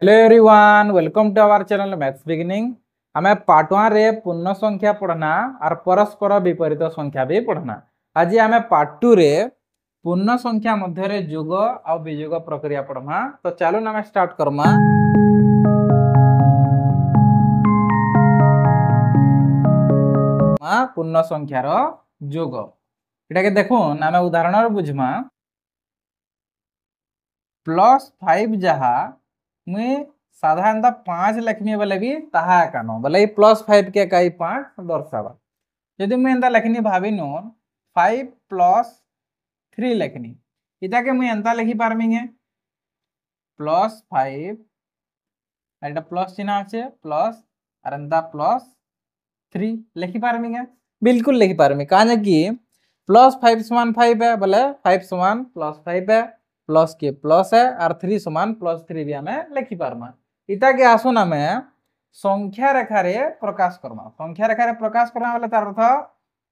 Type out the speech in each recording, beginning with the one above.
Hello everyone, welcome to our channel maths beginning. हमें part 1 रे पूर्ण संख्या पढ़ना और परस्पर विपरीत संख्या भी पढ़ना। आज हमें पार्ट 2 रे पूर्ण संख्या मध्य रे जोग और विजोग प्रक्रिया पढ़मा। तो चलो ना स्टार्ट करमा। पूर्ण संख्यार जोग एटा के देखुन आमे उदाहरण बुझमा। +5 जहा मुई साधारणतः 5 लिखनी बोले भी ताहा कानो बोले +5 के कई 5 दर्शावा। यदि मुई एंता लिखनी भाभी नो 5 + 3 लिखनी इटा के मुई एंता लिखी पारमी गे +5 एटा प्लस चिन्ह আছে प्लस और एंता +3 लिखी पारमी गे। बिल्कुल लिखी पारमी काहे कि +5 = 5 है बोले 5 = +5 है, प्लस के प्लस है और 3 = +3 भी हमें लिखी पारमा। इटा के आसुन हमें संख्या रेखा रे प्रकाश करमा। संख्या रेखा रे प्रकाश करमा बोले तार अर्थ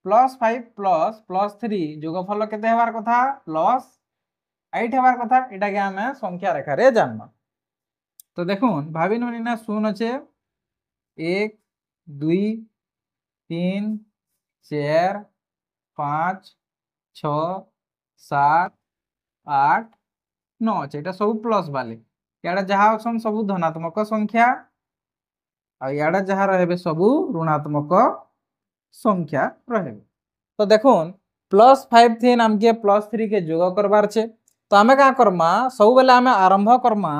+5 + +3 जोगफल केते हेबार कथा +8 हेबार कथा। इटा के हमें संख्या रेखा रे जानमा। तो देखुन भाभी नुनी ना शून अच्छे 1 2 3 4 5 6 7 8 9 अच्छे এটা सब प्लस वाले याडा जहा अछन सब धनात्मक संख्या आ याडा जहा रहबे सब ऋणात्मक संख्या रहबे। तो देखुन +5 थी हमके +3 के जोग करबार छे। तो हमें का करमा सब बेले हमें आरंभ करमा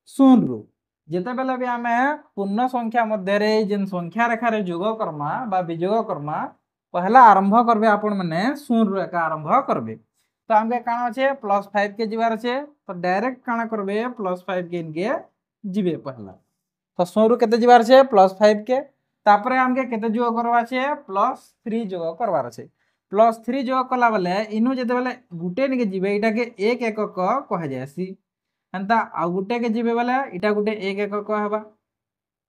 शून्य रु। जेते बेले भी हमें पूर्ण संख्या मध्य रे जेन संख्या रेखा रे जोग करमा बा विजोग करमा पहला आरंभ करबे आपण माने शून्य रु एका आरंभ करबे। तो हमके काना छे +5 के जीवार छे तो डायरेक्ट काना करबे +5 के इनके जीवे पहला। तो शून्य रु केते जीवार छे +5 के तापरे हमके केते जोग करबा छे +3 जोग करबार छे। +3 जोग कला बेले इनु जेते बेले गुटे निके जीवे इटा के एक एकक कहा जायसी एंता आ गुटे के जीवे बेले इटा गुटे एक एकक हेबा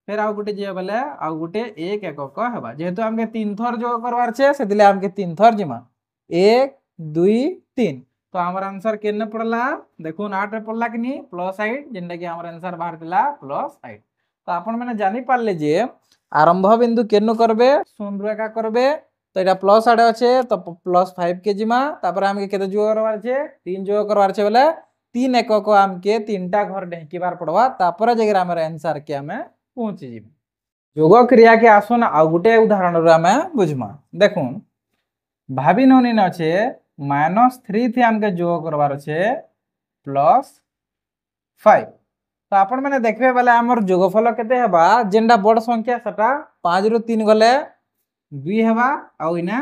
फिर आ गुटे जीवे बेले आ गुटे एक एकक हेबा। जेहेतु हमके 3 थर जोग करबार छे सेदिले हमके 3 थर जिमा 1 2 3। तो हमर आंसर केने पड़ला देखुन 8 रे पड़ला कि नी +8 जेंटा कि हमर आंसर बाहर दिला +8। तो आपण माने जानि पारले जे आरंभ बिंदु केनु करबे शून्य रे का करबे। तो एटा +8 अच्छे तो +5 के जिमा तापर हमके केते जोग करबार छे 3 जोग करबार छे बोले 3 एकक हमके 3टा घर ढेकीबार पड़वा तापर जगह हमर आंसर के हमें पहुंची जिबे। जोग क्रिया के आसुन आ गुटे उदाहरण रे हमें बुझमा। देखुन भाभी नोनी न छे -3 थी हमके जोग करबार छे +5। तो आपण माने देखबे बेले हमर जोगफल केते हेबा जेंडा बड़ संख्या सेटा 5 रु 3 गले 2 हेबा आ इना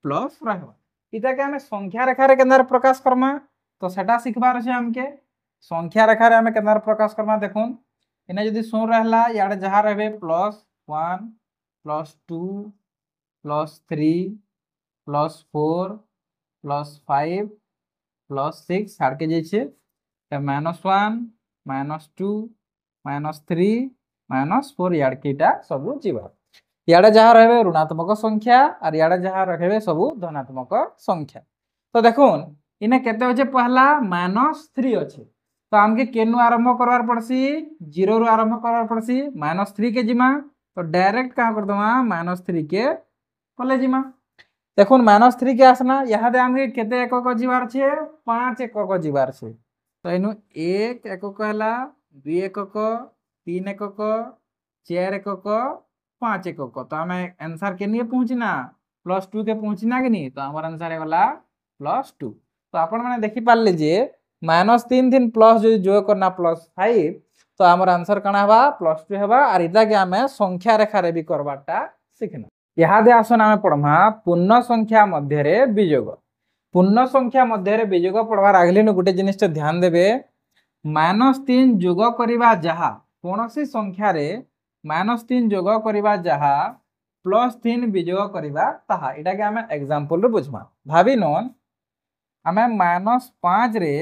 प्लस रहबा। इटा के हमें संख्या रेखा रे केंद्र प्रकाश करमा। तो सेटा सिखबार छे हमके संख्या रेखा रे हमें केंद्र प्रकाश करमा। देखुन इना यदि शून्य रहला याडे जहा रहबे +1 +2 +3 +4 +5 +6 छाड़ के जाय छे त -1 -2 -3 -4 याड के इटा सब जीवा। याडे जहा रहबे ऋणात्मक संख्या और याडे जहा रहबे सब धनात्मक संख्या। तो देखुन इने केते होचे पहला -3 अछि तो हमके केनु आरंभ करवार पड़सी 0 रु आरंभ करवार पड़सी -3 के जिमा। तो डायरेक्ट का कर दमा -3 के पले जिमा। देखुन -3 के आसना यहाँ दे हमके केते एकक जीवार छे 5 एकक जीवार छे। तो इनु 1 एकक हला 2 एकक 3 एकक 4 एकक 5 एकक। तो हमें आंसर के लिए पहुंचना +2 के पहुंचना कि नहीं। तो हमारा आंसर है वाला +2। तो आपण माने देखि पारले जे -3 दिन प्लस जो जोग करना +5 तो हमार आंसर कना हबा +2 हेबा। और इदा के हमें संख्या रेखा रे भी करबाटा सिखना। यहाँ दे आसन हमें पढ़मा पूर्ण संख्या मध्य रे विजोग। पूर्ण संख्या मध्य रे विजोग पढ़वार आगले न गुटे जिनिस ध्यान देबे -3 जोग करिबा जहा कोनोसी संख्या रे -3 जोग करिबा जहा +3 विजोग करिबा ताहा। इटा के हमें एग्जांपल रे बुझमा। भाभी नोन हमें -5 रे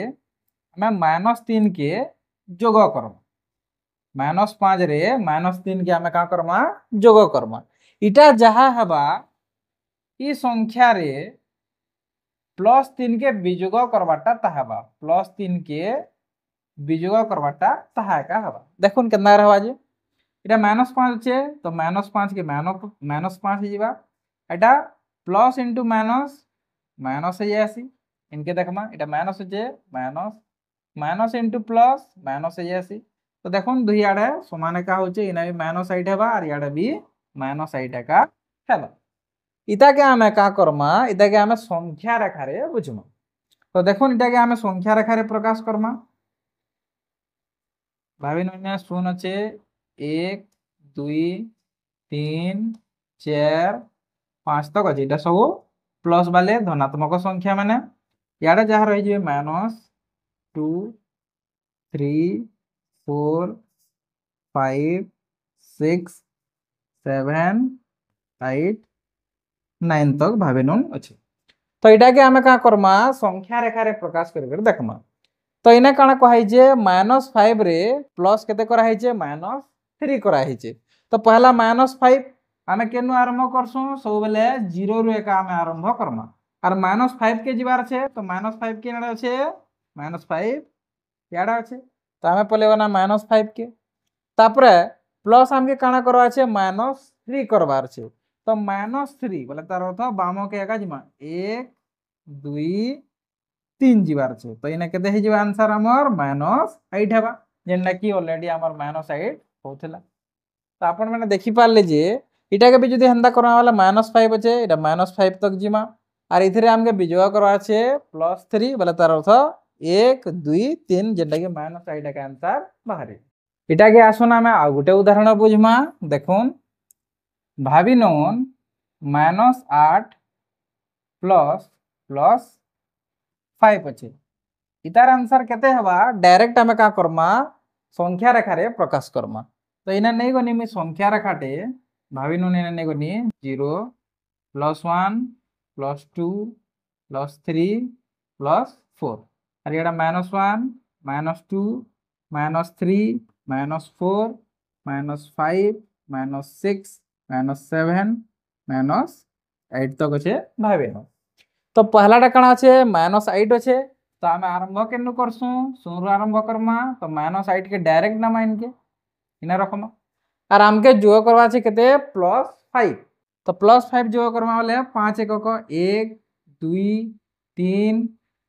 हमें -3 के जोग करमा। -5 रे -3 के हमें का करमा जोग करमा। इटा जहा हबा ई संख्या रे +3 के विजोग करबाटा ताहाबा +3 के विजोग करवाटा ताहा एका हवा देखुन केना रहवा जे इटा -5 अच्छे तो -5 के -5 ही जीवा एटा प्लस इंटू माइनस माइनस है आसी इनके देखमा इटा माइनस अच्छे minus minus into plus minus है आसी तो देखुन दुई आड़े समान एका होचे इना भी माइनस साइड हेबा और याडे भी माइनस साइड एका हेबा इटा के आमे का करमा इटा के आमे संख्या रेखा रे बुझमा तो देखुन इटा के आमे संख्या रेखा रे प्रकाश करमा भाभी नन्या शून्य अच्छे 1 2 3 4 5 तक अच्छे इटा सब प्लस वाले धनात्मक संख्या माने याडे जहा रही जे -2 3 4 5 6 7 8 9 तक भावे नन अच्छे तो इटा के आमे का करमा संख्या रेखा रे प्रकाश कर देखमा तो इना काना कहै जे -5 रे प्लस केते करा है जे -3 करा है जे तो पहला -5 आमे केनु आरंभ करसु सब बेले 0 रु एका आमे आरंभ करमा और -5 के जीवार छे तो -5 के नाडे छे -5 याडा छे तो आमे पले बना -5 के तापरे प्लस हमके काना करवा छे -3 करवार छे तो -3 बोले तार अर्थ बाम के एका जिमा 1 2 3 जीवार छे तो इना केते हे जीवा आंसर हमर -8 हेबा जेनला कि ऑलरेडी हमर -8 होथला तो आपण माने देखि पारले जे इटा के भी जदी हंदा करवा वाला -5 अछि इटा -5 तक जिमा और इथरे हमके बिजोग करवा छे +3 बोले तार अर्थ 1 2 3 जेनटा कि -8 का आंसर बाहरी इटा के आसोना में आ गुटे उदाहरण बुझमा देखुन भाभी नोन -8 प्लस 5 अच्छे इतार आंसर केते हवा डायरेक्ट हमें का करमा संख्या रेखा रे प्रकाश करमा तो इना नहीं गनी मी संख्या रेखाटे भाभी नु नहीं गनी 0 +1 +2 +3 +4 और ये -1 -2 -3 -4 -5 -6 -7 -8 तक अच्छे भाभी नु तो पहलाटा कण अच्छे -8 अच्छे तो आम आरंभ केनु करसु शून्य आरंभ करमा तो -8 के डायरेक्ट नामा इनके इना रखमा और आमके जोग करवा छे केते +5 तो +5 जोग करमा वाले 5 एकक 1 2 3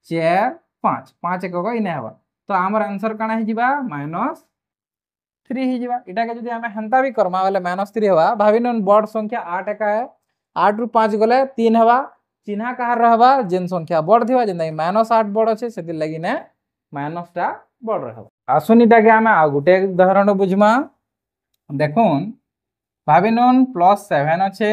4 5 5 एकक इने हवा तो आमर आंसर काना ही जिबा -3 ही जिबा इटा के जदी हमें हंता भी करमा वाले -3 हवा भाभी नन बड़ संख्या 8 एका है 8 रु 5 गले 3 हवा चिन्हा कहार रहबा जेन संख्या बड़ थिबा जेन -8 बड़ अछि सेति लागि ने माइनसटा बड़ रहबा आसुनिटा के हम आ गुटे उदाहरण बुझमा देखुन भाभी नन +7 अछि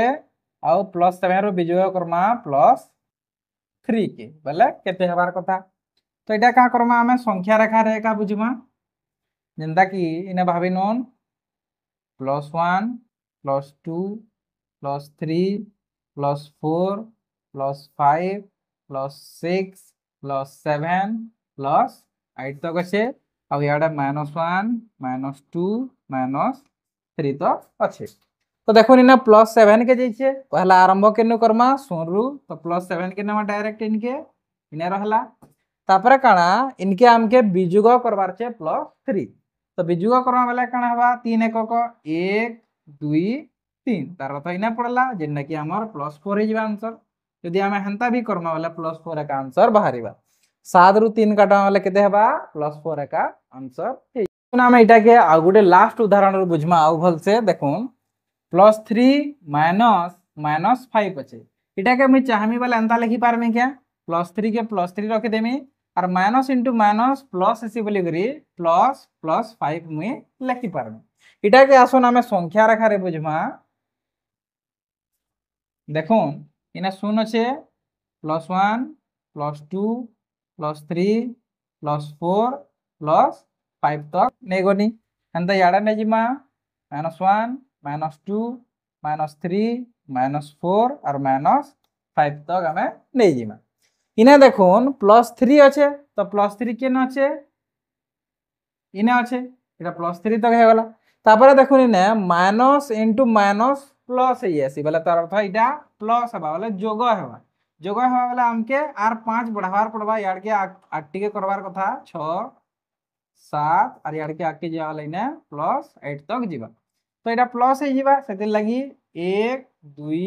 आ +7 रो बिजोग करमा +3 के बोले केते हबार कथा तो इटा का करमा हमें संख्या रेखा रे का बुझमा जेंदा कि इने भाभी नन +1 +2 +3 +4 +5 +6 +7 +8 तक अच्छे अब याडा -1 -2 -3 तक अच्छे तो देखो इना +7 के जैसे पहला आरंभ केनु करमा सोनरू तो +7 के नाम डायरेक्ट इनके इने रहला तापरे काना इनके हमके बिजुग करबार छे +3 तो बिजुग करबा वाला काना हवा 3 एकक 1 2 3 तार अर्थ इना पड़ला जेना कि हमर +4 ही आंसर यदि हमें हंता भी करमा वाला +4 का आंसर बाहरीबा 7 रु 3 काटा वाला केते हेबा +4 का आंसर हे नाम इटा के आ गुटे लास्ट उदाहरण रो बुझमा आउ भल से देखुन +3 -5 अछि इटा के मैं चाहमी वाला अंता लिखि पारमे क्या +3 के +3 रख देमी और minus into minus plus AC बोली करी +5 मुई लिखि पारमे इटा के आसो नामे संख्या रेखा रे बुझमा देखुन इना शून्य छे +1 +2 +3 +4 +5 तक नहीं गनी हंता याडा नहीं जिमा -1 -2 -3 -4 और -5 तक हमें नहीं जिमा इने देखुन +3 अच्छे तो +3 के न अच्छे इने अच्छे इटा +3 तक है वाला तापर देखुन इने माइनस इंटू माइनस प्लस है ऐसी बोले तार अर्थ इटा प्लस हबा बोले जोग हबा बोले हमके आर 5 बढ़ावार पड़बा यार के 8 के करवार कथा 6 7 और यार के आके जावा लाइने +8 तक जीवा तो एटा प्लस हे जीवा सेते लगी 1 2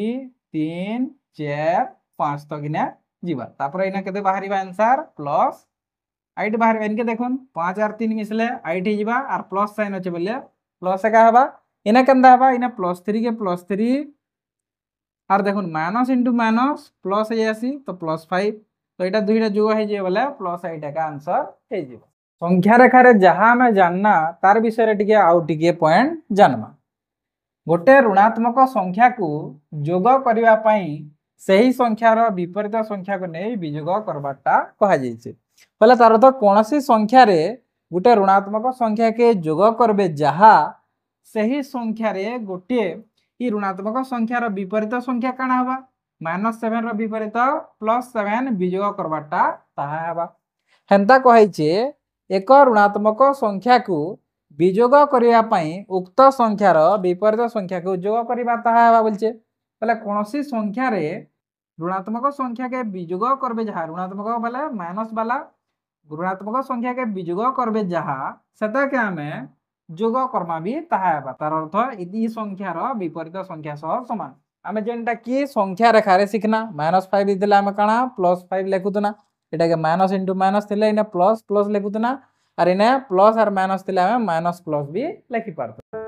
3 4 5 तक इना जीवा तापर इना केते बाहरीबा आंसर +8 बाहर इनके देखुन 5 और 3 मिसले 8 हे जीवा और प्लस साइन होचे बोले प्लस का हबा इना केंदा हबा इना +3 के +3 और देखुन माइनस इंटू माइनस प्लस हे जासी तो +5 तो एटा दुईटा जोग हे जे बोले +8 का आंसर हे जीवा संख्या रेखा रे जहाँ में जानना तार विषय रे टिके आउ टिके पॉइंट जानमा गोटे ऋणात्मक संख्या को जोग करबा पई सही संख्यार विपरीत संख्या को नहीं विजोग करबाटा कहा जाइछे पहले तार तो कोनोसी संख्या रे गोटे ऋणात्मक संख्या के जोग करबे जहा सही संख्या रे गोटे ई ऋणात्मक संख्यार विपरीत संख्या काना हबा -7 रो विपरीत +7 विजोग करबाटा ताहा हबा हेंता कहैछे एक ऋणात्मक संख्या को विजोग करिया पई उक्त संख्यार विपरीत संख्या को जोग करबा ताहा हबा बोलछे पहले कोनोसी संख्या रे ऋणात्मक संख्या के विजोग करबे जहा ऋणात्मक वाला माइनस वाला ऋणात्मक संख्या के विजोग करबे जहा सेटा के हमें जोग कर्मा भी ताहा हबा तार अर्थ ई संख्यार विपरीत संख्या सह समान आमे जेनटा की संख्या रेखा रे सिखना -5 दिला आमे काना +5 लेखुतना एटा के माइनस इंटू माइनस थिले इने प्लस प्लस लेखुतना और इने प्लस और माइनस थिले आमे माइनस प्लस भी लेखि पारतो।